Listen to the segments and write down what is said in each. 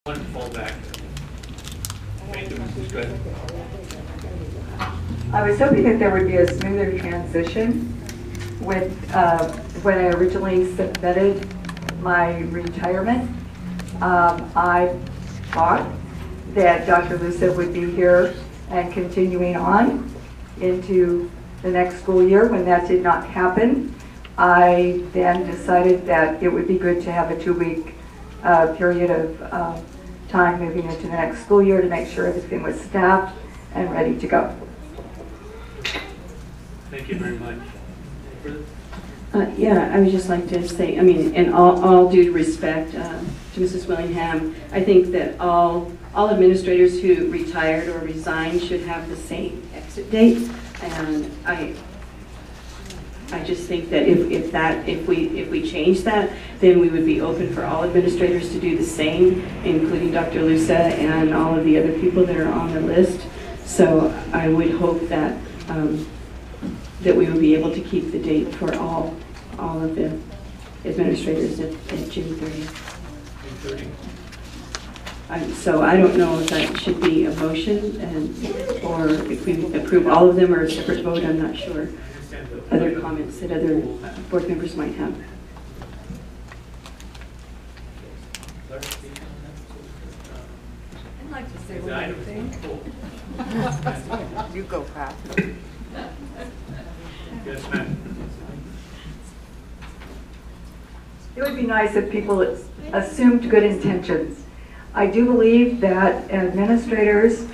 One fall back. Thank you, Mrs. Good. I was hoping that there would be a smoother transition with when I originally submitted my retirement. I thought that Dr. Lusa would be here and continuing on into the next school year. When that did not happen, I then decided that it would be good to have a 2-week period of time moving into the next school year to make sure everything was staffed and ready to go. Thank you very much. Yeah, I would just like to say, I mean, in all due respect to Mrs. Willingham, I think that all administrators who retired or resigned should have the same exit date, and I just think that if we change that, then we would be open for all administrators to do the same, including Dr. Lusa and all of the other people that are on the list. So I would hope that that we would be able to keep the date for all of the administrators at June 30th. So I don't know if that should be a motion, or if we approve all of them or a separate vote. I'm not sure. Other comments that other board members might have. I'd like to say one thing. You go, Pat. Yes, ma'am. It would be nice if people assumed good intentions. I do believe that administrators,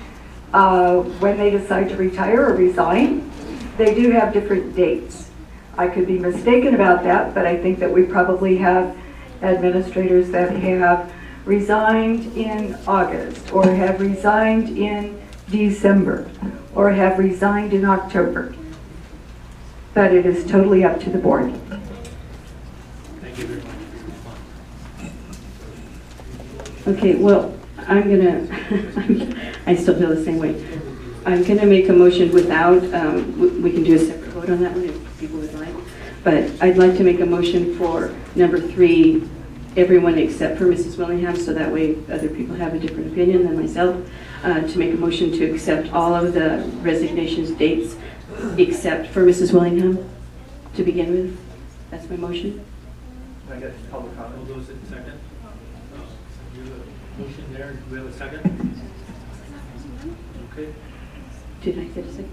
when they decide to retire or resign, they do have different dates. I could be mistaken about that, but I think that we probably have administrators that have resigned in August, or have resigned in December, or have resigned in October. But it is totally up to the board. Thank you very much for your response. Okay, well, I'm gonna, I still feel the same way. I'm gonna make a motion without, we can do a separate vote on that one if people would like. But I'd like to make a motion for number 3, everyone except for Mrs. Willingham, so that way other people have a different opinion than myself, to make a motion to accept all of the resignations dates except for Mrs. Willingham to begin with. That's my motion. I get public comment. All those in second? You have a motion there. Do we have a second? Okay. Did I get a second?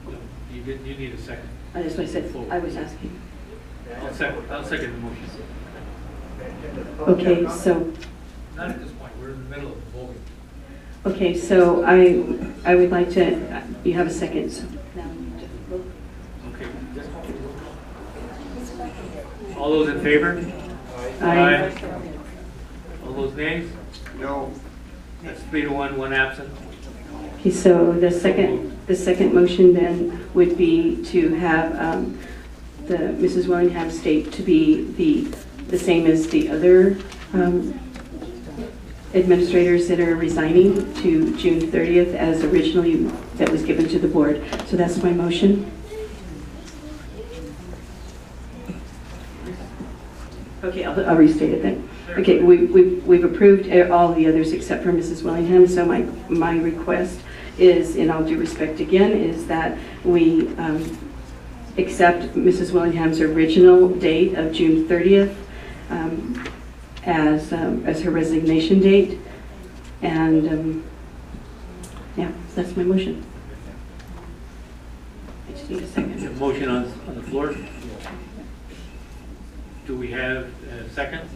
No, you need a second. That's what I said. I was asking. I'll second the motion. Okay, so. Not at this point. We're in the middle of voting. Okay, so I would like to. You have a second. So now we need to vote. Okay. All those in favor? Aye. All those nays? No. That's 3-1, 1 absent. Okay, so the second motion then would be to have the Mrs. Willingham's date to be the same as the other administrators that are resigning, to June 30th as originally that was given to the board. So that's my motion. Okay, I'll restate it then. Okay, we've approved all the others except for Mrs. Willingham. So my request is, in all due respect again, is that we accept Mrs. Willingham's original date of June 30th as her resignation date, and yeah, that's my motion. I just need a second. A motion on the floor. Do we have a second?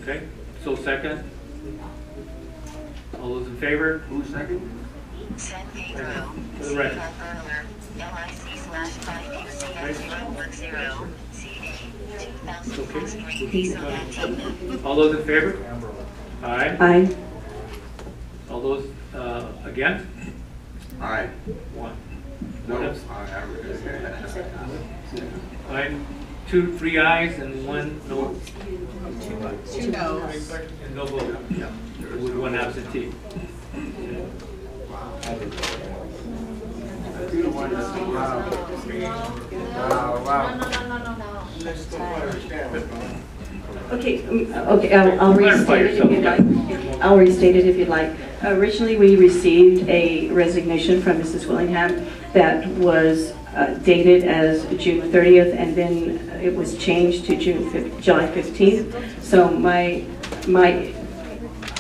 Okay, so second. All those in favor? Who's second? For the record. Okay. All those in favor? Aye. Aye. All those against? Aye. 1. No. Aye. 2, 3 ayes and 1 no. 2 no's. And no vote. Yeah. With 1 absentee. Okay, I'll restate it if you like. I'll restate it if you'd like. Originally, we received a resignation from Mrs. Willingham that was dated as June 30th, and then it was changed to July 15th. So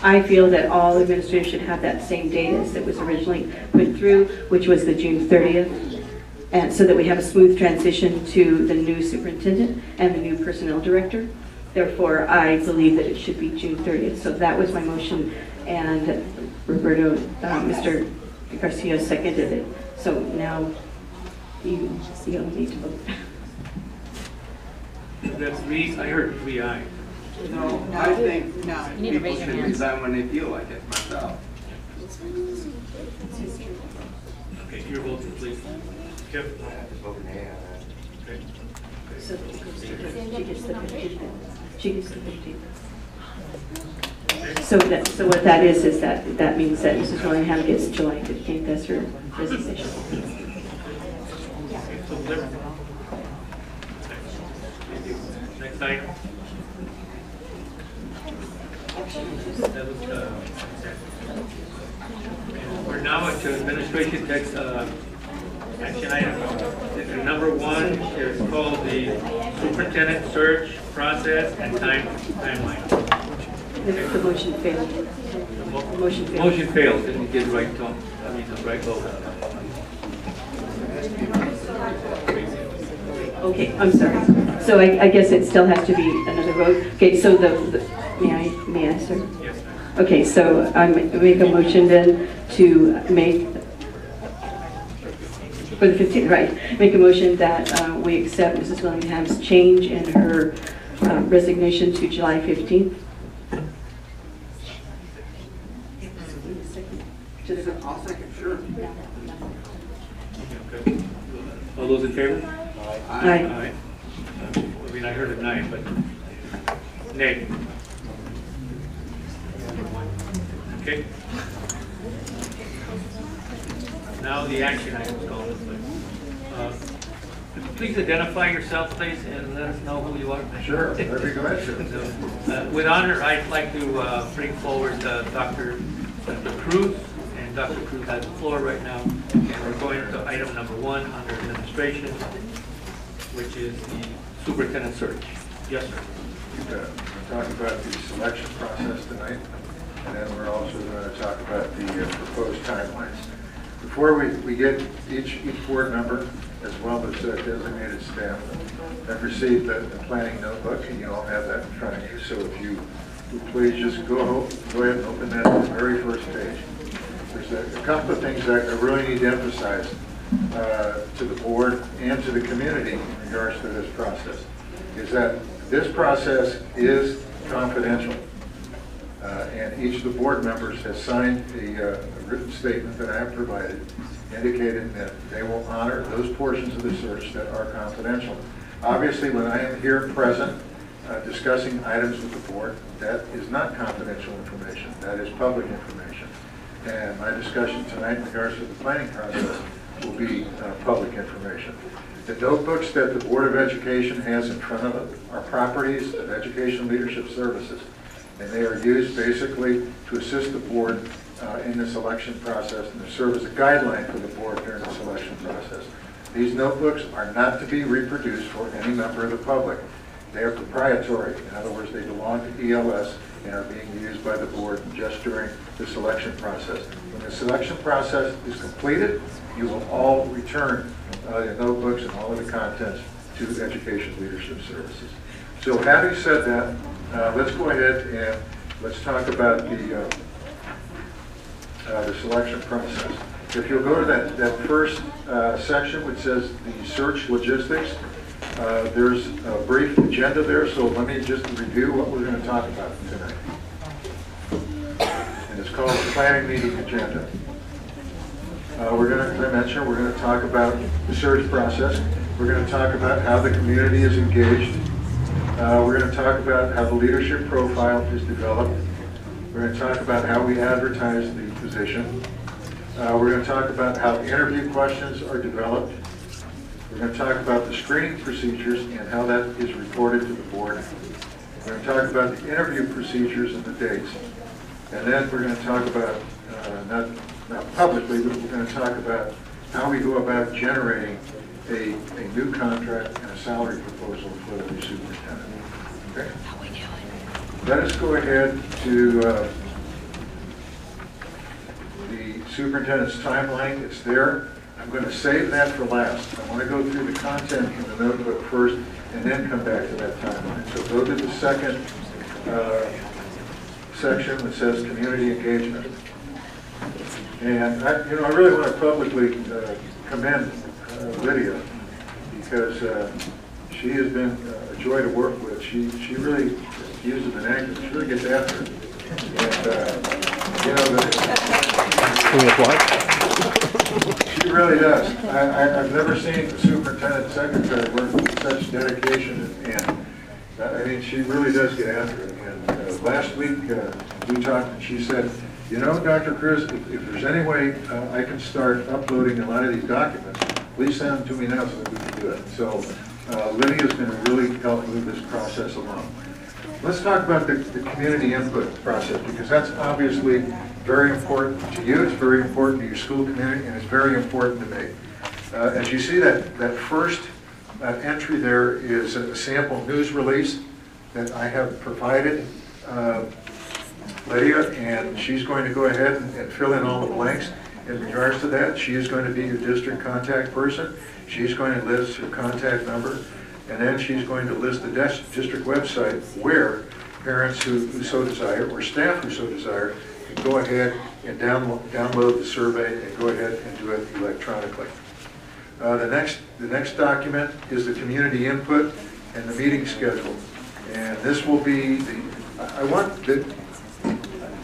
I feel that all administrators should have that same date as it was originally put through, which was the June 30th. And so that we have a smooth transition to the new superintendent and the new personnel director. Therefore, I believe that it should be June 30th. So that was my motion, and Roberto, Mr. Garcia seconded it. So now you don't need to vote. That's three, I heard 3 ayes. No, I think No. You need to people raise your should hands. resign when they feel like it, myself. Okay, your vote, please. Jeff? I have to vote nay on that. Okay. So she gets the 15th. She gets the 15th. So what that is that means that Mrs. Willingham gets July 15th as her resignation. Okay, so clear. Next item. That was, and we're now at administration text action item. Number 1 is called the superintendent search process and timeline. The motion failed. The motion failed. Motion failed. Didn't get the right tone. I mean the right vote. Okay, I'm sorry. So I guess it still has to be another vote. Okay, so may I, sir? Yes, ma'am. Okay, so I make a motion then to make, for the 15th, right, make a motion that we accept Mrs. Willingham's change in her resignation to July 15th. I'll second, sure. Okay. All those in favor? Aye. Aye. I mean, I heard a 9, but nay. Okay. Now the action items called. Please identify yourself, please, and let us know who you are. Sure, that'd be great. With honor, I'd like to bring forward Dr. Cruz, and Dr. Cruz has the floor right now. And we're going to item number 1 under administration, which is the superintendent search. Yes, sir. We're talking about the selection process tonight, and then we're also going to talk about the proposed timelines. Before we get each board member, as well as designated staff, have received the planning notebook, and you all have that in front of you. So if you would please just go ahead and open that at the very first page. There's a couple of things that I really need to emphasize to the board and to the community in regards to this process, is that this process is confidential. And each of the board members has signed a written statement that I have provided, indicating that they will honor those portions of the search that are confidential. Obviously, when I am here present discussing items with the board, that is not confidential information. That is public information. And my discussion tonight in regards to the planning process will be public information. The notebooks that the Board of Education has in front of it are properties of Education Leadership Services, and they are used basically to assist the board in the selection process and to serve as a guideline for the board during the selection process. These notebooks are not to be reproduced for any member of the public. They are proprietary. In other words, they belong to ELS and are being used by the board just during the selection process. When the selection process is completed, you will all return your notebooks and all of the contents to Education Leadership Services. So having said that, let's go ahead and let's talk about the selection process. If you'll go to that first section which says the search logistics, there's a brief agenda there, so let me just review what we're going to talk about tonight. And it's called the planning meeting agenda. We're going to, as I mentioned, we're going to talk about the search process. We're going to talk about how the community is engaged. We're going to talk about how the leadership profile is developed. We're going to talk about how we advertise the position. We're going to talk about how interview questions are developed. We're going to talk about the screening procedures and how that is reported to the board. We're going to talk about the interview procedures and the dates. And then we're going to talk about, not publicly, but we're going to talk about how we go about generating a new contract and a salary proposal for the new superintendent. Okay? Let us go ahead to the superintendent's timeline. It's there. I'm going to save that for last. I want to go through the content in the notebook first and then come back to that timeline. So go to the second section that says community engagement. And I really want to publicly commend Lydia, because she has been a joy to work with. She really uses an angle. She really gets after it. And she really does. I've never seen the superintendent secretary work with such dedication, and I mean, she really does get after it. And last week we talked, and she said, you know, Dr. Cruz, if there's any way I can start uploading a lot of these documents, please send them to me now so that we can do it. So Lydia's going to really help move this process along. Let's talk about the community input process, because that's obviously very important to you, it's very important to your school community, and it's very important to me. As you see, that first entry there is a sample news release that I have provided Lydia, and she's going to go ahead and fill in all the blanks in regards to that. She is going to be your district contact person. She's going to list her contact number, and then she's going to list the district website where parents who so desire, or staff who so desire, can go ahead and download the survey and go ahead and do it electronically. The next document is the community input and the meeting schedule. And this will be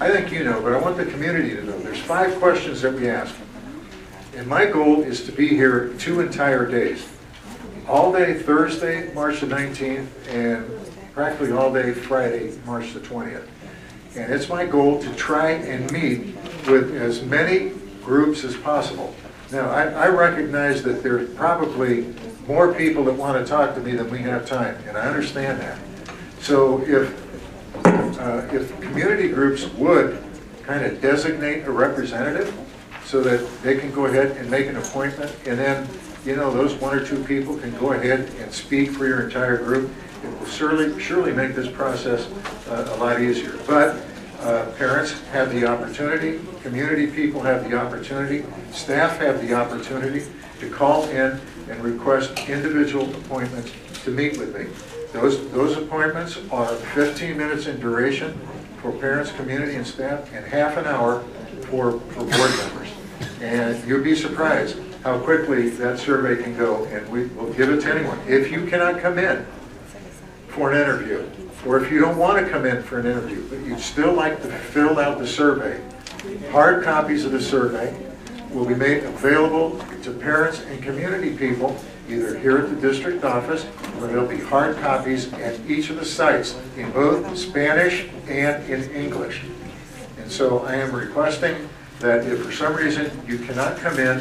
I think you know, but I want the community to know. There's 5 questions that we ask. And my goal is to be here 2 entire days. All day Thursday, March the 19th, and practically all day Friday, March the 20th. And it's my goal to try and meet with as many groups as possible. Now, I recognize that there's probably more people that want to talk to me than we have time, and I understand that. So if community groups would kind of designate a representative so that they can go ahead and make an appointment, and then, you know, those 1 or 2 people can go ahead and speak for your entire group, it will surely make this process a lot easier. But parents have the opportunity, community people have the opportunity, staff have the opportunity to call in and request individual appointments to meet with me. Those appointments are 15 minutes in duration for parents, community, and staff, and half an hour for board members. And you'll be surprised how quickly that survey can go, and we will give it to anyone. If you cannot come in for an interview, or if you don't want to come in for an interview, but you'd still like to fill out the survey, hard copies of the survey will be made available to parents and community people, either here at the district office, or there'll be hard copies at each of the sites in both Spanish and in English. And so I am requesting that if for some reason you cannot come in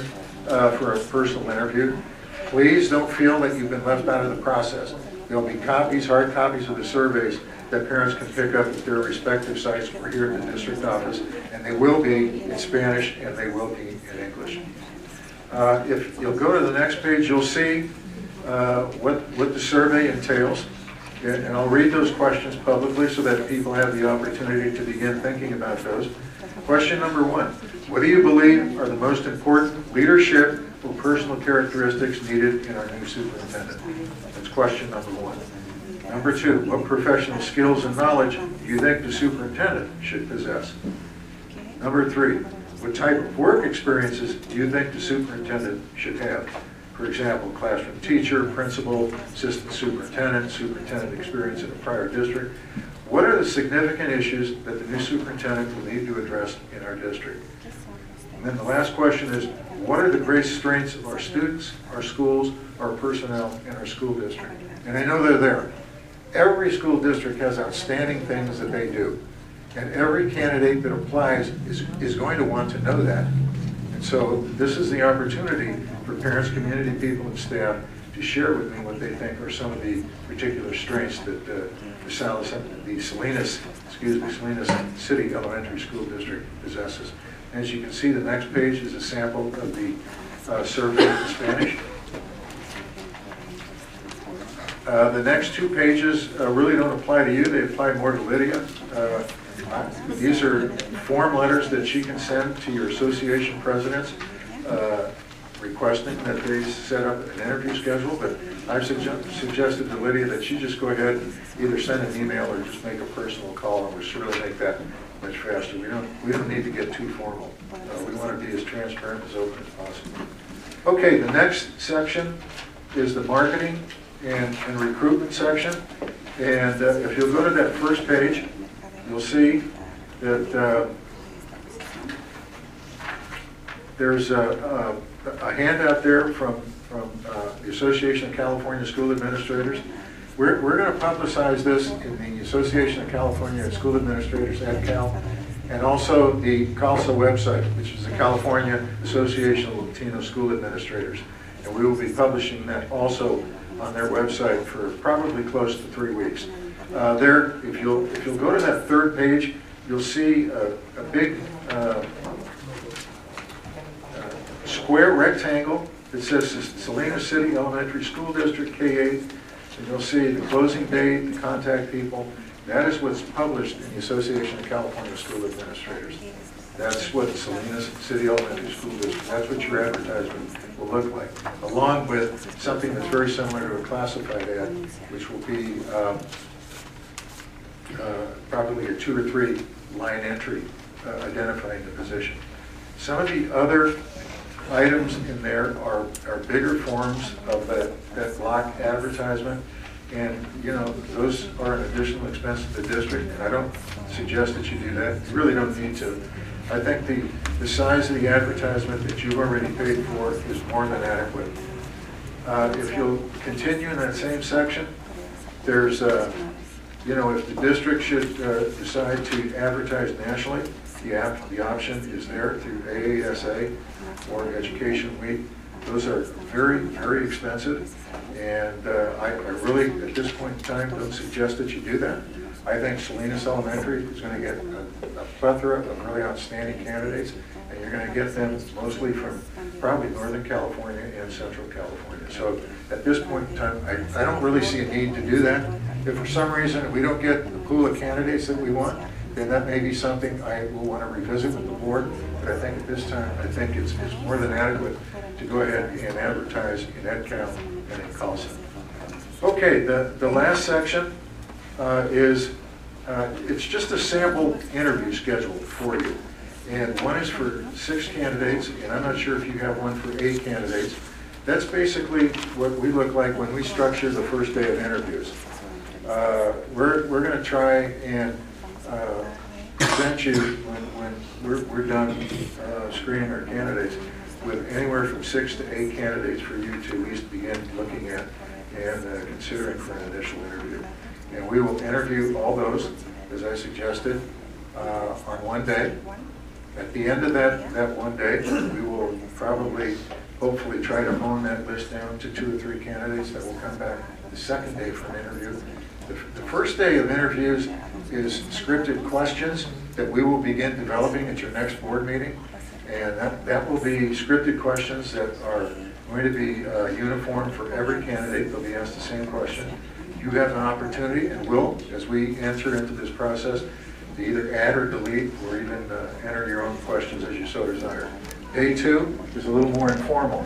for a personal interview, please don't feel that you've been left out of the process. There'll be copies, hard copies of the surveys that parents can pick up at their respective sites or here at the district office, and they will be in Spanish and they will be in English. If you'll go to the next page, you'll see what the survey entails, and I'll read those questions publicly so that people have the opportunity to begin thinking about those. Question number 1, what do you believe are the most important leadership or personal characteristics needed in our new superintendent? That's question number 1. Number 2, what professional skills and knowledge do you think the superintendent should possess? Number 3, what type of work experiences do you think the superintendent should have? For example, classroom teacher, principal, assistant superintendent, superintendent experience in a prior district. What are the significant issues that the new superintendent will need to address in our district? And then the last question is, what are the great strengths of our students, our schools, our personnel, and our school district? And I know they're there. Every school district has outstanding things that they do. And every candidate that applies is going to want to know that. And so this is the opportunity for parents, community people, and staff to to share with me what they think are some of the particular strengths that the Salinas City Elementary School District possesses. As you can see, the next page is a sample of the survey in Spanish. The next two pages really don't apply to you, they apply more to Lydia. These are form letters that she can send to your association presidents requesting that they set up an interview schedule, but I've suggested to Lydia that she just go ahead and either send an email or just make a personal call, and we'll surely make that much faster. We don't need to get too formal. We want to be as transparent, as open as possible. Okay, the next section is the marketing and recruitment section. And if you'll go to that first page, you'll see that there's a handout there from the Association of California School Administrators. We're going to publicize this in the Association of California School Administrators, AdCal, and also the CALSA website, which is the California Association of Latino School Administrators. And we will be publishing that also on their website for probably close to 3 weeks. There, if you'll go to that third page, you'll see a big square rectangle that says Salinas City Elementary School District K-8, and you'll see the closing date, the contact people. That is what's published in the Association of California School Administrators. That's what the Salinas City Elementary School District, that's what your advertisement will look like, along with something that's very similar to a classified ad, which will be probably a 2 or 3 line entry identifying the position. Some of the other items in there are bigger forms of that block advertisement, and you know, those are an additional expense to the district, and I don't suggest that you do that. You really don't need to. I think the size of the advertisement that you've already paid for is more than adequate. If you'll continue in that same section, there's you know, if the district should decide to advertise nationally, the option is there through AASA or Education Week. Those are very, very expensive, and I really, at this point in time, don't suggest that you do that. I think Salinas Elementary is going to get a plethora of really outstanding candidates, and you're going to get them mostly from probably Northern California and Central California. So at this point in time, I don't really see a need to do that. If for some reason we don't get the pool of candidates that we want, then that may be something I will want to revisit with the board. But I think at this time, I think it's more than adequate to go ahead and advertise in EdCal and in CALSA. Okay, the last section is, it's just a sample interview schedule for you. And one is for 6 candidates, and I'm not sure if you have one for 8 candidates. That's basically what we look like when we structure the first day of interviews. We're going to try and present you, when we're done screening our candidates, with anywhere from 6 to 8 candidates for you to at least begin looking at and considering for an initial interview. And we will interview all those, as I suggested, on one day. At the end of that one day, we will probably, hopefully, try to hone that list down to 2 or 3 candidates that will come back the second day for an interview. The first day of interviews is scripted questions that we will begin developing at your next board meeting. And that will be scripted questions that are going to be uniform for every candidate. They'll be asked the same question. You have an opportunity, and will, as we enter into this process, to either add or delete, or even enter your own questions as you so desire. Day 2 is a little more informal.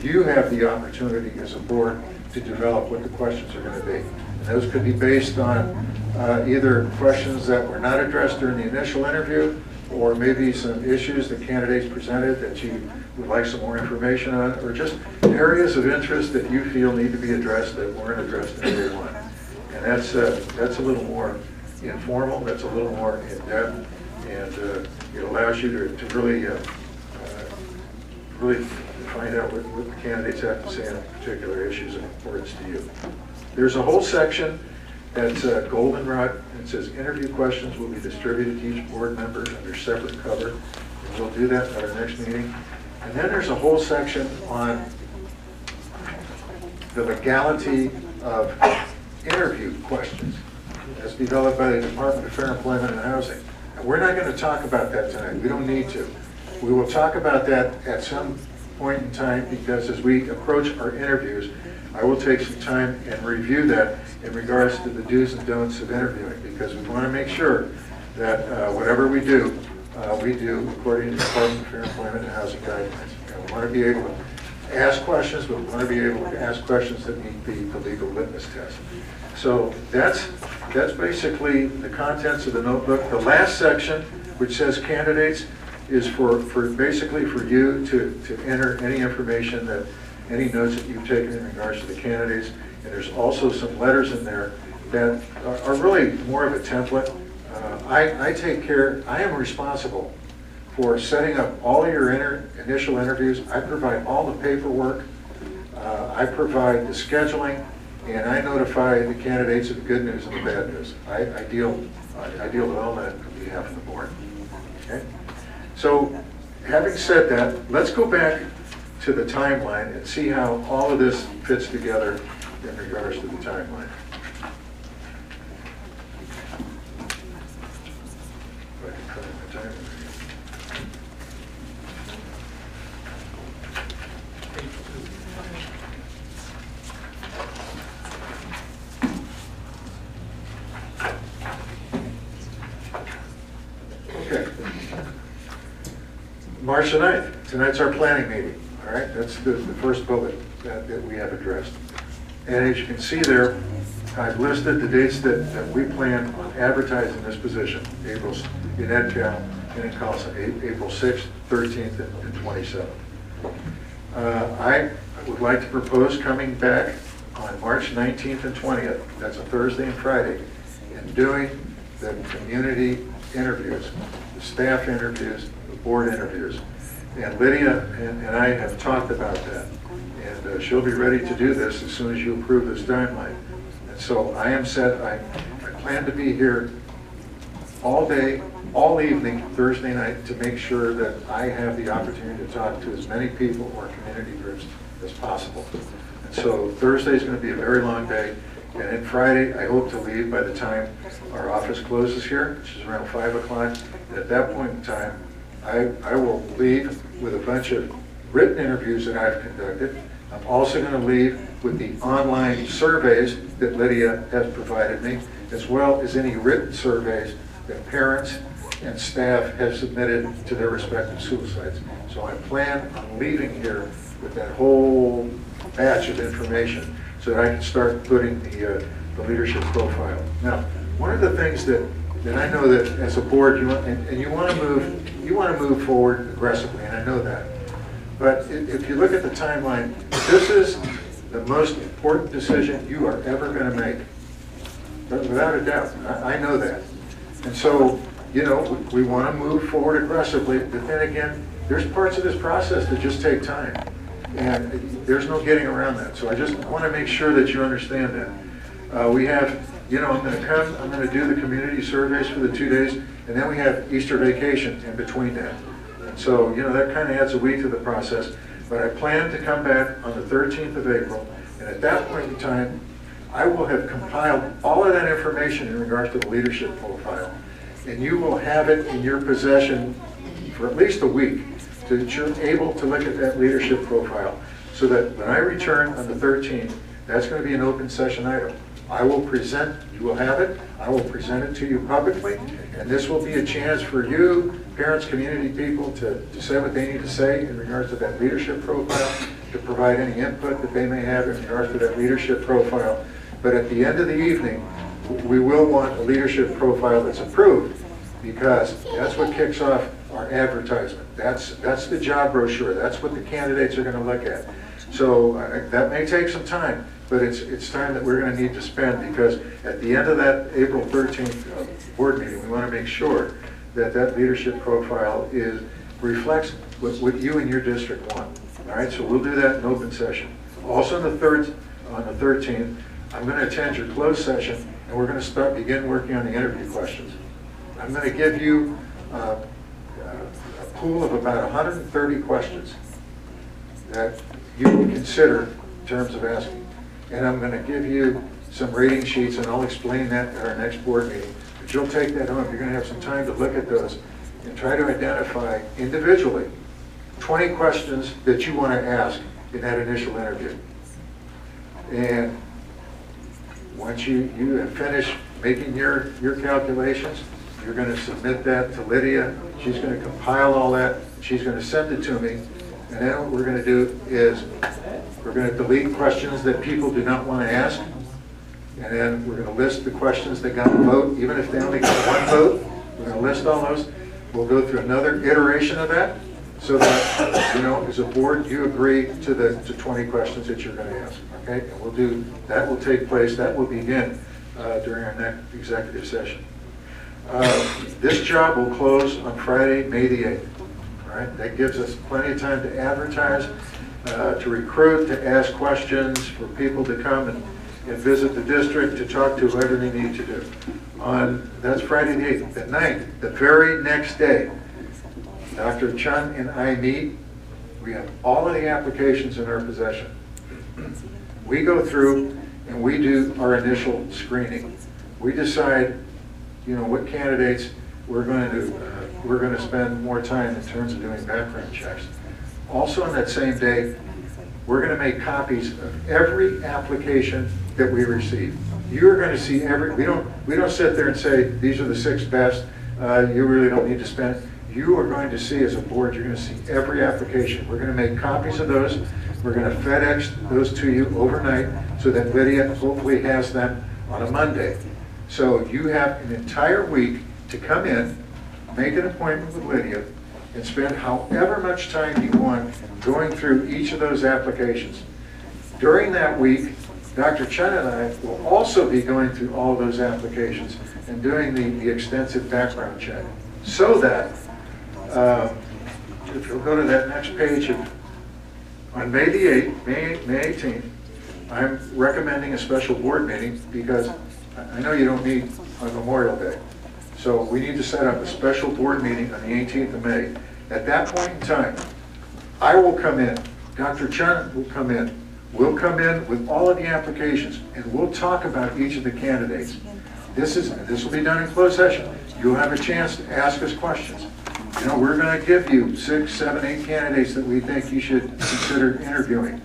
You have the opportunity as a board to develop what the questions are going to be. And those could be based on either questions that were not addressed during the initial interview, or maybe some issues that candidates presented that you would like some more information on, or just areas of interest that you feel need to be addressed that weren't addressed in day 1. And that's a little more informal, that's a little more in-depth, and it allows you to really find out what the candidates have to say on particular issues of importance to you. There's a whole section that's goldenrod. It says interview questions will be distributed to each board member under separate cover. And we'll do that at our next meeting. And then there's a whole section on the legality of interview questions as developed by the Department of Fair Employment and Housing. And we're not going to talk about that tonight. We don't need to. We will talk about that at some point in time, because as we approach our interviews, I will take some time and review that in regards to the do's and don'ts of interviewing, because we want to make sure that whatever we do according to the Department of Fair Employment and Housing guidelines. And we want to be able to ask questions, but we want to be able to ask questions that meet the legal litmus test. So that's basically the contents of the notebook. The last section, which says candidates, is for basically for you to enter any information, that any notes that you've taken in regards to the candidates. And there's also some letters in there that are really more of a template. I take care, I am responsible for setting up all of your initial interviews. I provide all the paperwork, I provide the scheduling, and I notify the candidates of the good news and the bad news. I deal with all that on behalf of the board. Okay? So, having said that, let's go back to the timeline and see how all of this fits together in regards to the timeline. If I can find the timeline. Okay. March the 9th, tonight's our planning meeting, all right? That's the first bullet that we have addressed. And as you can see there, I've listed the dates that we plan on advertising this position, in EdCal and in CALSA, April 6th, 13th, and 27th. I would like to propose coming back on March 19th and 20th, that's a Thursday and Friday, and doing the community interviews, the staff interviews, the board interviews. And Lydia and I have talked about that. And she'll be ready to do this as soon as you approve this timeline. And so I am set, I plan to be here all day, all evening, Thursday night, to make sure that I have the opportunity to talk to as many people or community groups as possible. And so Thursday is going to be a very long day. And then Friday, I hope to leave by the time our office closes here, which is around 5 o'clock. And at that point in time, I will leave with a bunch of written interviews that I've conducted. I'm also going to leave with the online surveys that Lydia has provided me, as well as any written surveys that parents and staff have submitted to their respective school sites. So I plan on leaving here with that whole batch of information so that I can start putting the leadership profile. Now, one of the things that I know that as a board you want to move forward aggressively, and I know that. But if you look at the timeline, this is the most important decision you are ever going to make, without a doubt. I know that, and so we want to move forward aggressively. But then again, there's parts of this process that just take time, and there's no getting around that. So I just want to make sure that you understand that. We have. I'm going to do the community surveys for the 2 days, and then we have Easter vacation in between that. And so, that kind of adds a week to the process. But I plan to come back on the 13th of April, and at that point in time, I will have compiled all of that information in regards to the leadership profile. And you will have it in your possession for at least a week, so that you're able to look at that leadership profile. So that when I return on the 13th, that's going to be an open session item. I will present, you will have it, I will present it to you publicly, and this will be a chance for you, parents, community people, to say what they need to say in regards to that leadership profile, to provide any input that they may have in regards to that leadership profile. But at the end of the evening, we will want a leadership profile that's approved, because that's what kicks off our advertisement. That's the job brochure. That's what the candidates are going to look at. So that may take some time, but it's time that we're going to need to spend, because at the end of that April 13th board meeting, we want to make sure that that leadership profile reflects what you and your district want. All right, so we'll do that in open session. Also on the 13th, I'm going to attend your closed session, and we're going to begin working on the interview questions. I'm going to give you a pool of about 130 questions that you will consider in terms of asking. and I'm going to give you some rating sheets, and I'll explain that at our next board meeting. But you'll take that home. You're going to have some time to look at those and try to identify individually 20 questions that you want to ask in that initial interview. And once you have finished making your calculations, you're going to submit that to Lydia. She's going to compile all that. She's going to send it to me. And then what we're going to do is we're going to delete questions that people do not want to ask. And then we're going to list the questions that got a vote. Even if they only got one vote, we're going to list all those. We'll go through another iteration of that so that, you know, as a board, you agree to the 20 questions that you're going to ask. Okay? And we'll do, that will take place, that will begin during our next executive session. This job will close on Friday, May the 8th. All right? That gives us plenty of time to advertise, to recruit, to ask questions, for people to come and visit the district, to talk to whoever they need to do. That's Friday the 8th. At night, the very next day, Dr. Chun and I meet. We have all of the applications in our possession. We go through and we do our initial screening. We decide, you know, what candidates we're going to spend more time in terms of doing background checks. Also on that same day, we're going to make copies of every application that we receive. You're going to see every, we don't sit there and say, these are the 6 best, you really don't need to spend. You are going to see, as a board, you're going to see every application. We're going to make copies of those. We're going to FedEx those to you overnight so that Lydia hopefully has them on a Monday. So you have an entire week to come in, make an appointment with Lydia, and spend however much time you want going through each of those applications. During that week, Dr. Chun and I will also be going through all those applications and doing the extensive background check. So that, if you'll go to that next page, on May the 8th, May 18th, I'm recommending a special board meeting because I know you don't meet on Memorial Day. So we need to set up a special board meeting on the 18th of May. At that point in time, I will come in, Dr. Chun will come in, we'll come in with all of the applications and we'll talk about each of the candidates. This will be done in closed session. You'll have a chance to ask us questions. You know, we're going to give you 6, 7, 8 candidates that we think you should consider interviewing.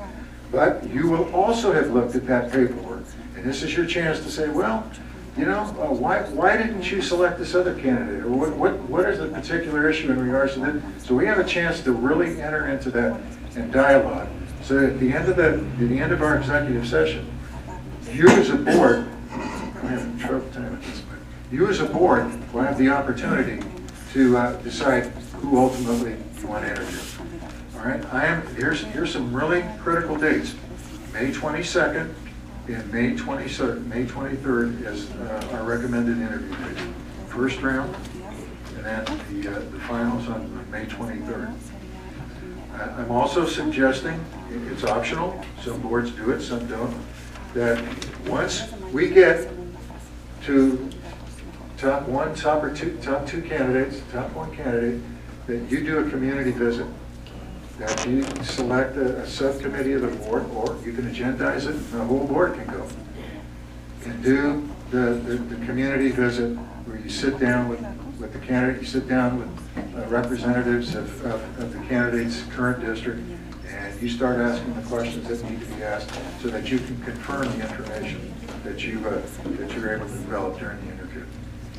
But you will also have looked at that paperwork. And this is your chance to say, well, you know, why didn't you select this other candidate? Or what is the particular issue in regards to that? So we have a chance to really enter into that and dialogue. So at the end of our executive session, you as a board, I'm having trouble time at this point. You as a board will have the opportunity to decide who ultimately you want to interview. All right, here's some really critical dates. May 22nd and May 23rd is our recommended interview date. First round, and then the finals on May 23rd. I'm also suggesting, it's optional, some boards do it, some don't, that once we get to top 1 candidate, that you do a community visit, that you select a subcommittee of the board, or you can agendize it, and the whole board can go, and do the community visit where you sit down with the candidate, you sit down with representatives of the candidate's current district, and you start asking the questions that need to be asked so that you can confirm the information that you're able to develop during the interview.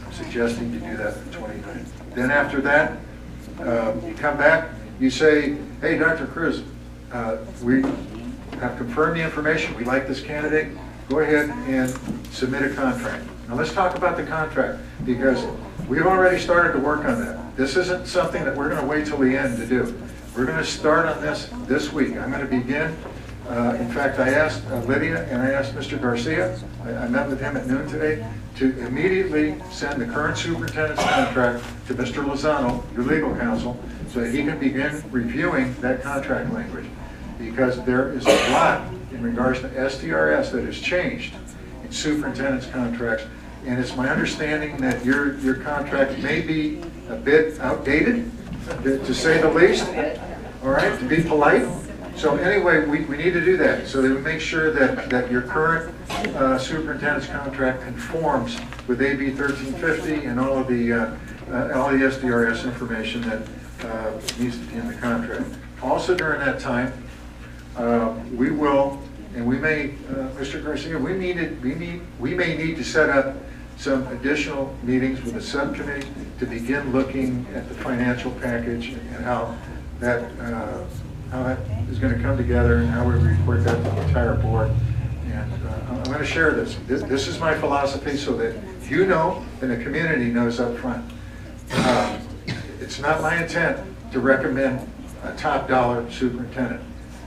I'm suggesting you do that for 20 minutes. Then after that, you come back, you say, hey, Dr. Cruz, we have confirmed the information, we like this candidate, go ahead and submit a contract. Now let's talk about the contract, because we've already started to work on that. This isn't something that we're going to wait till the end to do. We're going to start on this week. I'm going to begin. In fact, I asked Lydia and I asked Mr. Garcia, I met with him at noon today, to immediately send the current superintendent's contract to Mr. Lozano, your legal counsel, so that he can begin reviewing that contract language. Because there is a lot in regards to STRS that has changed in superintendent's contracts. And it's my understanding that your contract may be a bit outdated, to say the least. All right, to be polite. So anyway, we need to do that, so that we make sure that your current superintendent's contract conforms with AB 1350 and all the SDRS information that needs to be in the contract. Also during that time, we will, and we may, Mr. Garcia, we may need to set up some additional meetings with the subcommittee to begin looking at the financial package and how that is going to come together and how we report that to the entire board. And I'm going to share this. This is my philosophy so that you know and the community knows up front. It's not my intent to recommend a top dollar superintendent,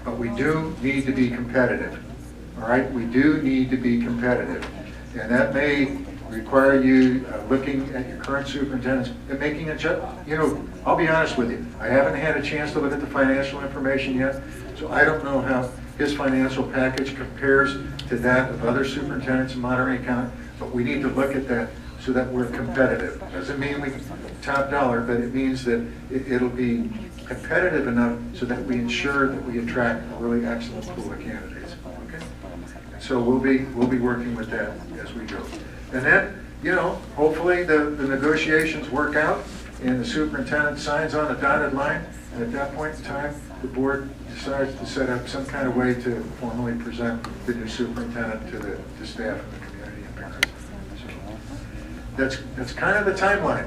but we do need to be competitive. All right, we do need to be competitive, and that may require you looking at your current superintendents and making a check. You know, I'll be honest with you. I haven't had a chance to look at the financial information yet, so I don't know how his financial package compares to that of other superintendents in Monterey County. But we need to look at that so that we're competitive. Doesn't mean we top dollar, but it means that it'll be competitive enough so that we ensure that we attract a really excellent pool of candidates. Okay? So we'll be working with that as we go. And then, you know, hopefully the negotiations work out and the superintendent signs on a dotted line, and at that point in time, the board decides to set up some kind of way to formally present the new superintendent to the staff and the community and parents. So that's kind of the timeline.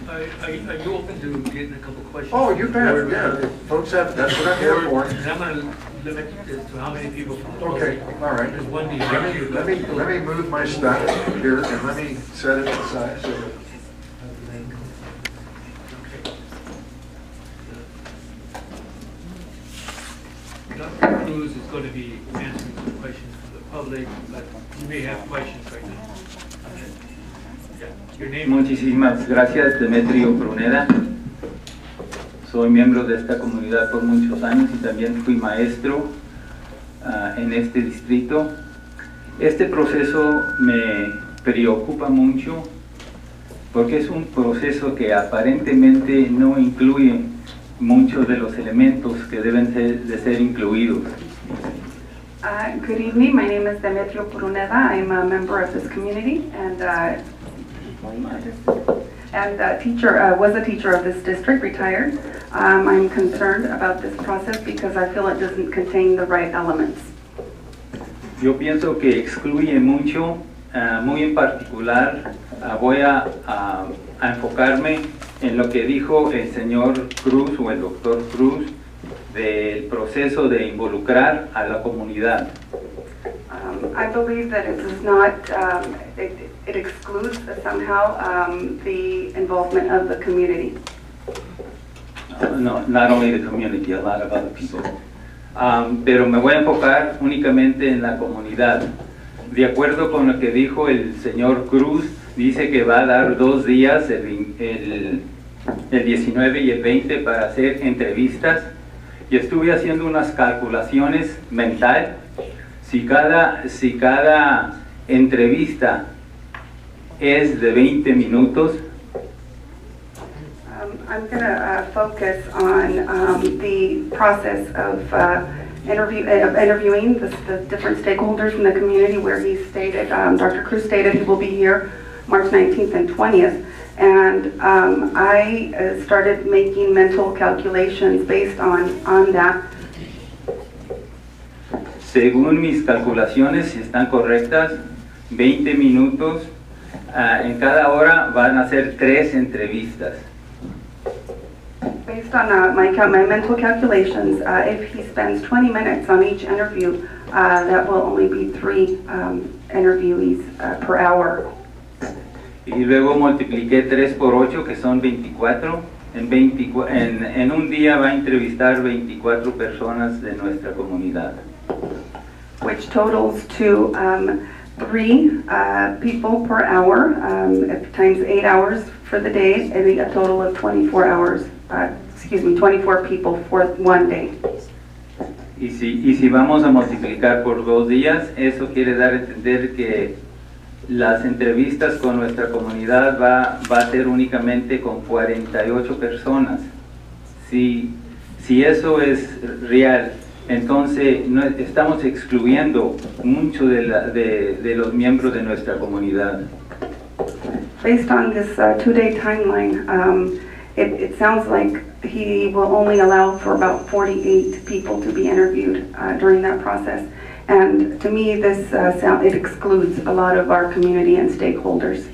Are you open to getting a couple questions? Oh, you bet, yeah. Folks have, that's what I'm here for. And I'm going to limit it to how many people from the Okay, public. all right. There's one meeting. Let me move my stuff here and let me set it aside. So that Dr. Cruz is going to be answering some questions from the public, but you may have questions right now. Yeah, your name. Muchísimas gracias, Demetrio Pruneda. Soy miembro de esta comunidad por muchos años y también fui maestro en este distrito. Este proceso me preocupa mucho porque es un proceso que aparentemente no incluye muchos de los elementos que deben de ser incluidos. Good evening, my name is Demetrio Pruneda. I'm a member of this community and was a teacher of this district, retired. I'm concerned about this process because I feel it doesn't contain the right elements. Yo pienso que excluye mucho, muy en particular voy a enfocarme en lo que dijo el señor Cruz o el doctor Cruz del proceso de involucrar a la comunidad. I believe that it does not, it excludes somehow the involvement of the community. No, not only the community, a lot of other people. Pero me voy a enfocar únicamente en la comunidad. De acuerdo con lo que dijo el señor Cruz, dice que va a dar 2 días, el 19 y el 20, para hacer entrevistas. Y estuve haciendo unas calculaciones mental. Si cada entrevista es de 20 minutos, I'm going to focus on the process of interviewing the different stakeholders from the community, where he stated, Dr. Cruz stated he will be here March 19th and 20th. And I started making mental calculations based on that. Según mis calculaciones, si están correctas, 20 minutos, en cada hora van a ser 3 entrevistas. Based on my mental calculations, if he spends 20 minutes on each interview, that will only be 3 interviewees per hour. Y luego multipliqué 3 por 8, que son 24. En un día va a entrevistar 24 personas de nuestra comunidad. Which totals to 3 people per hour, times 8 hours for the day, and a total of 24 hours, 24 people for 1 day. Y si vamos a multiplicar por 2 días, eso quiere dar a entender que las entrevistas con nuestra comunidad va a ser únicamente con 48 personas. Si Si eso es real, entonces no, estamos excluyendo mucho de los miembros de nuestra comunidad. Based on this two-day timeline, it sounds like he will only allow for about 48 people to be interviewed during that process. And to me, this it excludes a lot of our community and stakeholders.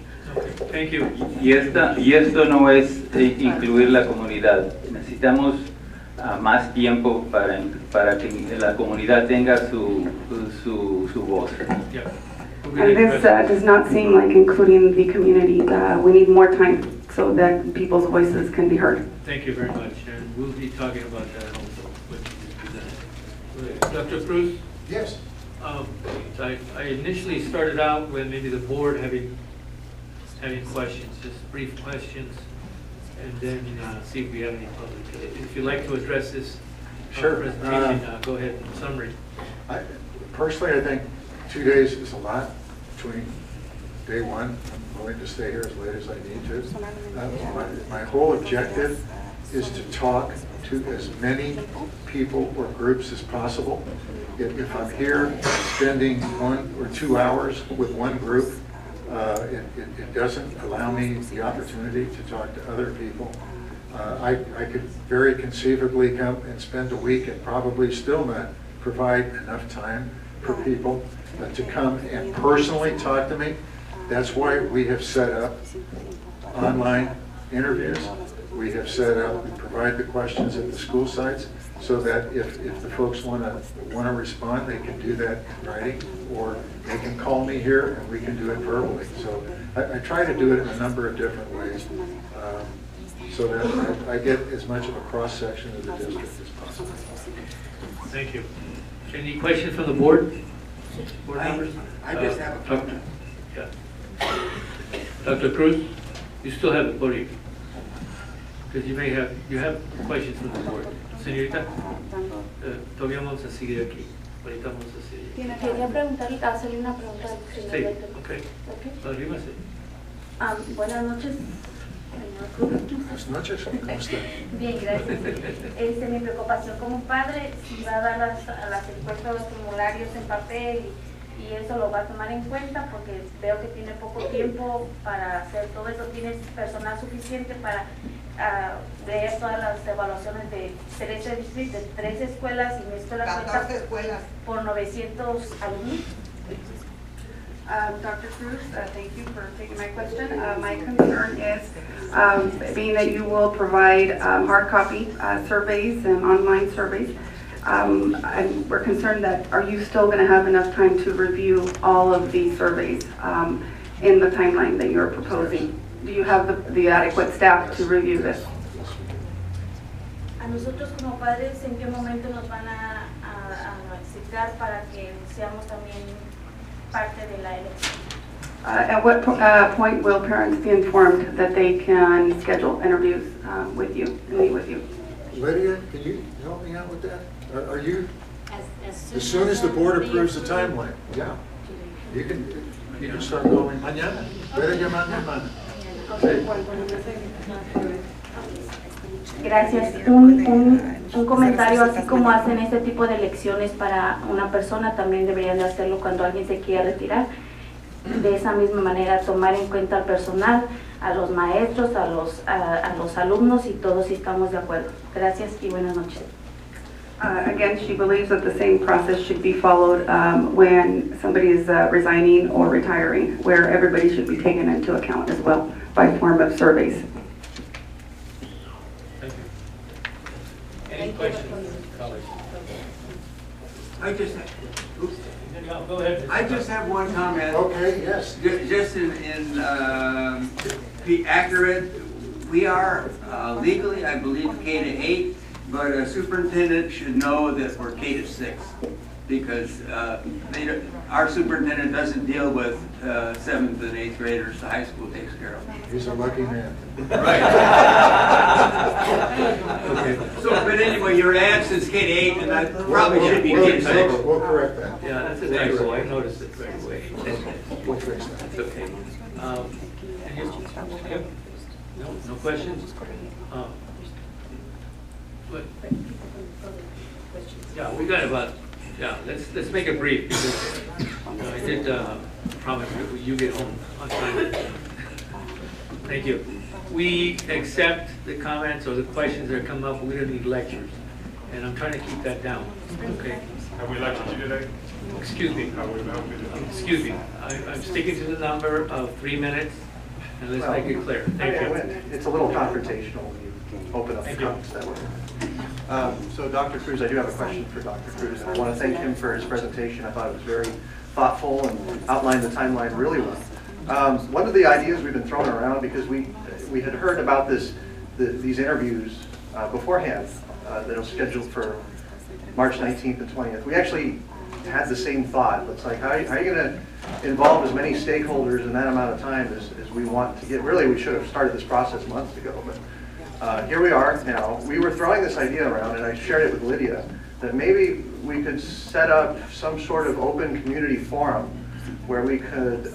Thank you. Y esto no es incluir la comunidad. Necesitamos más tiempo para que la comunidad tenga su voz. Yeah. And this does not seem like including the community. We need more time so that people's voices can be heard. Thank you very much, and we'll be talking about that also when you present. Dr. Cruz? Yes. I initially started out with maybe the board having questions, just brief questions, and then see if we have any public. If you'd like to address this Sure. presentation, go ahead, summary. Personally, I think 2 days is a lot between day one. I'm willing to stay here as late as I need to. My whole objective is to talk to as many people or groups as possible. If I'm here spending 1 or 2 hours with one group, it doesn't allow me the opportunity to talk to other people. I could very conceivably come and spend a week and probably still not provide enough time for people to come and personally talk to me. That's why we have set up online interviews. We have set up, we provide the questions at the school sites so that if the folks want to respond, they can do that in writing, or they can call me here and we can do it verbally. So I try to do it in a number of different ways so that I get as much of a cross-section of the district as possible. Thank you. Any questions from the board? Board members? I just have a comment. Yeah. Dr. Cruz, you still have the podium. Because you have questions from the board. Señorita, todavía vamos a seguir aquí. Ahorita vamos a seguir. Quería preguntarle, hacerle una pregunta al señor Sí, director. ok. Arrímase. Buenas noches, señor Cruz. Buenas noches, ¿cómo está? Bien, gracias. Mi preocupación como padre, si va a dar las encuestas, los formularios en papel y eso lo va a tomar en cuenta, porque veo que tiene poco tiempo para hacer todo eso. ¿Tienes personal suficiente para ver todas las evaluaciones de 13 escuelas y mi escuela cuenta por 900 alumnos? Dr. Cruz, thank you for taking my question. My concern is being that you will provide hard copy surveys and online surveys. We're concerned that are you still going to have enough time to review all of these surveys in the timeline that you're proposing? Do you have the adequate staff to review this? A nosotros como padres, ¿en qué momento nos van a citar para que seamos también parte de la elección? At what point will parents be informed that they can schedule interviews with you and meet with you? Lydia, can you help me out with that? Are you, as soon as the board approves the timeline? Yeah. You can start going mañana. Puede llamar mañana. Gracias. Un comentario, así como hacen este tipo de elecciones para una persona, también deberían de hacerlo cuando alguien se quiera retirar. De esa misma manera, tomar en cuenta al personal, a los maestros, a los alumnos y todos si estamos de acuerdo. Gracias y buenas noches. Again, she believes that the same process should be followed when somebody is resigning or retiring, where everybody should be taken into account as well by form of surveys. Thank you. Any questions, colleagues? Go ahead. I just have one comment. Okay, yes. Just be accurate, we are legally, I believe, K-8, but a superintendent should know that we're K-6 because our superintendent doesn't deal with 7th and 8th graders. The high school takes care of them. He's a lucky man. Right. Okay. So, but anyway, your ad says K-8, and I probably should be K-6. We'll correct that. Yeah, that's a typo. I noticed it right away. We'll fix that. It's okay. No questions? What? Yeah, we got about, yeah, let's make it brief, because I did promise that you get home on time. Thank you. We accept the comments or the questions that come up. We don't need lectures, and I'm trying to keep that down. Okay. Have we lectured you today? Excuse me. Excuse me. I'm sticking to the number of 3 minutes, and let's make it clear. Thank you. It's a little confrontational when you open up the comments that way. So Dr. Cruz, I do have a question for Dr. Cruz, and I want to thank him for his presentation. I thought it was very thoughtful and outlined the timeline really well. One of the ideas we've been throwing around, because we had heard about these interviews beforehand that are scheduled for March 19th and 20th. We actually had the same thought. It's like, how are you going to involve as many stakeholders in that amount of time as we want to get? Really, we should have started this process months ago, but here we are now. We were throwing this idea around, and I shared it with Lydia, that maybe we could set up some sort of open community forum where we could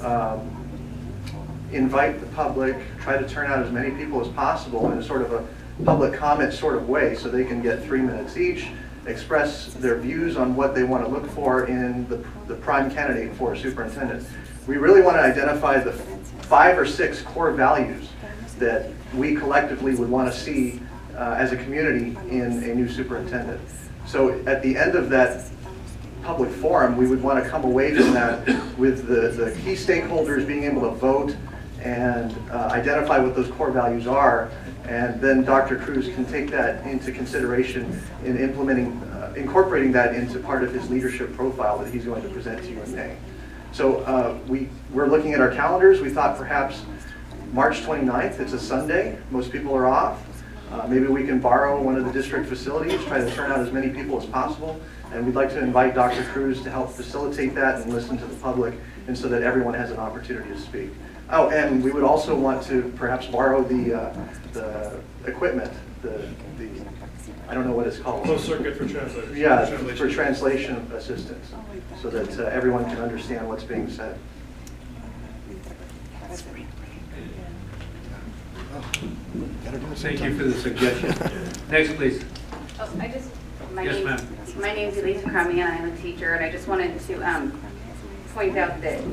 invite the public, try to turn out as many people as possible in a sort of a public comment sort of way, so they can get 3 minutes each, express their views on what they want to look for in the prime candidate for a superintendent. We really want to identify the 5 or 6 core values that we collectively would want to see as a community in a new superintendent. So at the end of that public forum, we would want to come away from that with the key stakeholders being able to vote and identify what those core values are, and then Dr. Cruz can take that into consideration in incorporating that into part of his leadership profile that he's going to present to you in May. So we're looking at our calendars. We thought perhaps March 29th, it's a Sunday, most people are off. Maybe we can borrow one of the district facilities, try to turn out as many people as possible, and we'd like to invite Dr. Cruz to help facilitate that and listen to the public, and so that everyone has an opportunity to speak. Oh, and we would also want to perhaps borrow the equipment, I don't know what it's called. Closed circuit for translation. Yeah, for translation assistance, so that everyone can understand what's being said. Thank you for the suggestion. Next, please. Oh, Yes, ma'am. My name is Elisa Crummy, and I'm a teacher, and I just wanted to point out that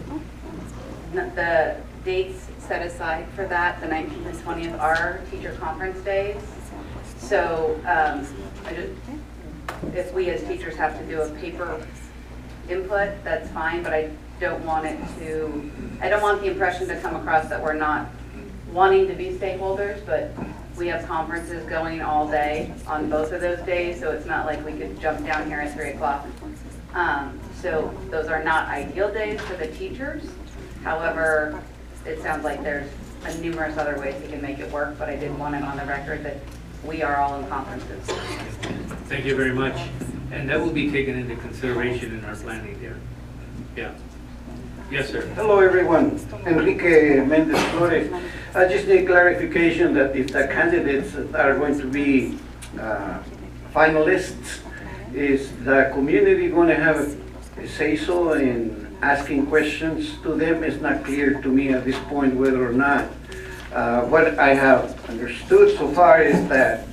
the dates set aside for that, the 19th and 20th, are teacher conference days. So if we as teachers have to do a paper input, that's fine, but I don't want the impression to come across that we're not wanting to be stakeholders, but we have conferences going all day on both of those days, so it's not like we could jump down here at 3 o'clock. So those are not ideal days for the teachers. However, it sounds like there's numerous other ways we can make it work, but I did want it on the record that we are all in conferences. Thank you very much. And that will be taken into consideration in our planning there. Yeah. Yes, sir. Hello, everyone. Enrique Mendez Flores. I just need clarification that if the candidates that are going to be finalists, is the community going to have a say-so in asking questions to them? It's not clear to me at this point whether or not. What I have understood so far is that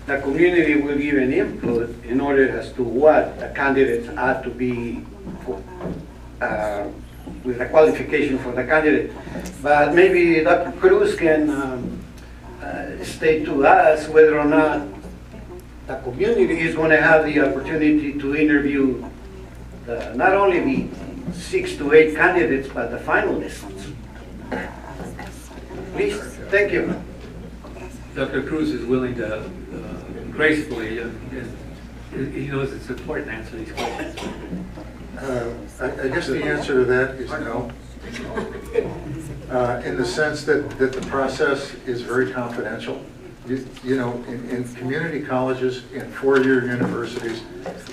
the community will give an input in order as to what the candidates ought to be with a qualification for the candidate. But maybe Dr. Cruz can state to us whether or not the community is going to have the opportunity to interview not only the 6 to 8 candidates, but the finalists. Please, thank you. Dr. Cruz is willing to gracefully, he knows it's important to answer these questions. I guess the answer to that is no. In the sense that the process is very confidential. You know, in community colleges, in four-year universities,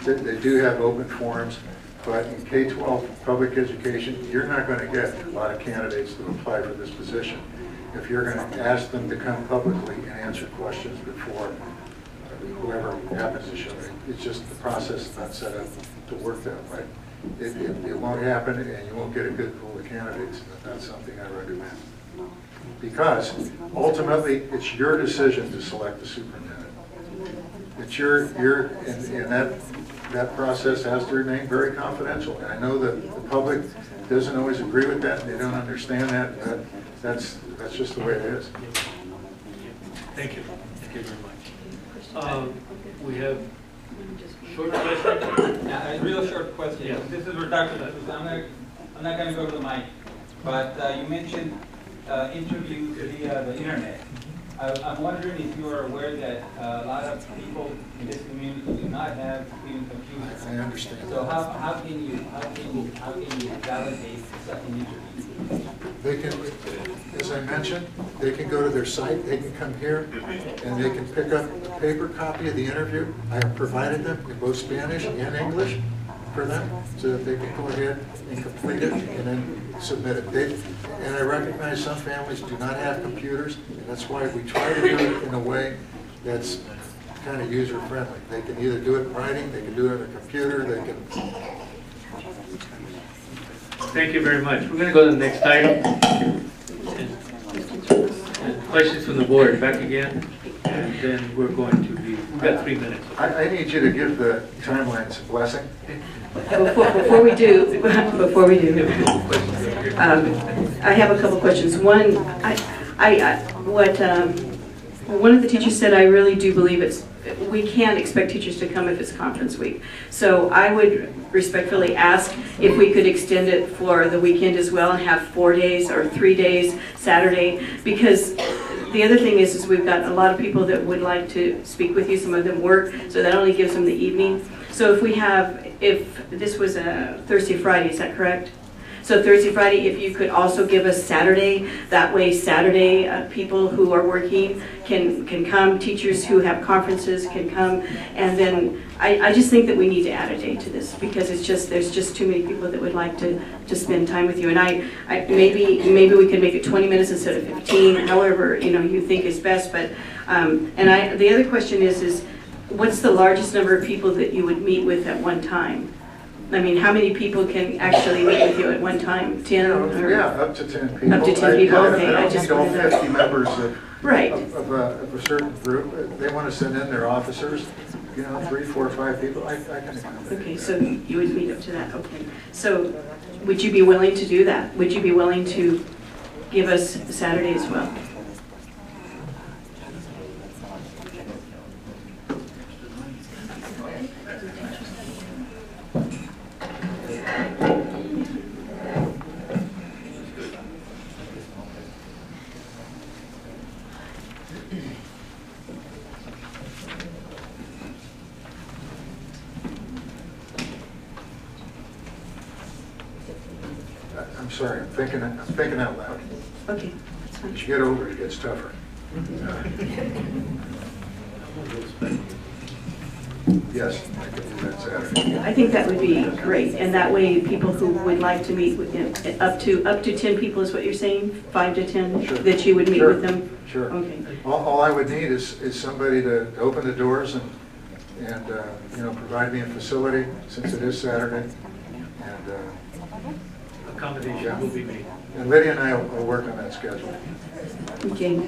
they do have open forums, but in K-12 public education, you're not going to get a lot of candidates to apply for this position if you're going to ask them to come publicly and answer questions before whoever happens to show up. It's just the process is not set up to work that way. It won't happen, and you won't get a good pool of candidates. That's something I recommend. Because ultimately, it's your decision to select the superintendent. It's and that process has to remain very confidential. And I know that the public doesn't always agree with that, and they don't understand that, but that's just the way it is. Thank you. Thank you very much. We have short question. Yeah, a real short question. Yeah. This is for Dr. Cruz. I'm not going to go to the mic, but you mentioned interviews via the internet. I'm wondering if you are aware that a lot of people in this community do not have even computers. I understand. So how can you validate such an interview? They can, as I mentioned, they can go to their site, they can come here, and they can pick up a paper copy of the interview. I have provided them in both Spanish and English for them, so that they can go ahead and complete it and then submit it. And I recognize some families do not have computers, and that's why we try to do it in a way that's kind of user-friendly. They can either do it in writing, they can do it on a computer, they can... Thank you very much. We're going to go to the next item. And questions from the board. Back again. And then we're going to be, we've got 3 minutes. I need you to give the timelines a blessing. Before we do, I have a couple questions. One, one of the teachers said, I really do believe we can't expect teachers to come if it's conference week. So I would respectfully ask if we could extend it for the weekend as well and have 4 days or 3 days, Saturday, because the other thing is we've got a lot of people that would like to speak with you. Some of them work, so that only gives them the evening. So if this was a Thursday, Friday, is that correct? So Thursday, Friday, if you could also give us Saturday, that way Saturday people who are working can come, teachers who have conferences can come, and then I just think that we need to add a day to this because there's just too many people that would like to spend time with you, and maybe we could make it 20 minutes instead of 15, however you think is best. But the other question is what's the largest number of people that you would meet with at one time? I mean, how many people can actually meet with you at one time? 10? Or? Yeah, up to 10 people. Up to 10 people, okay. I don't need all 50 members right. of a certain group. They want to send in their officers, 3, 4, 5 people. I can accommodate. Okay, so you would meet up to that. Okay. So would you be willing to do that? Would you be willing to give us Saturday as well? I'm sorry, I'm thinking out loud. Okay, that's fine. As you get older, it gets tougher. Yes, I can do that Saturday. I think that would be great, and that way people who would like to meet with up to 10 people is what you're saying, 5 to 10, sure. That you would meet with them. Sure. Okay. All I would need is somebody to open the doors and provide me a facility since it is Saturday, and accommodation will be made. And Lydia and I will work on that schedule. Okay,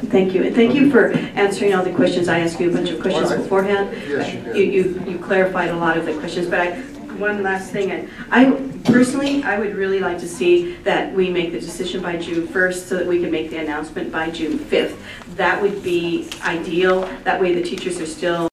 thank you. And thank you for answering all the questions. I asked you a bunch of questions beforehand. Yes, you did. You clarified a lot of the questions, but one last thing. I personally would really like to see that we make the decision by June 1st so that we can make the announcement by June 5th. That would be ideal. That way the teachers are still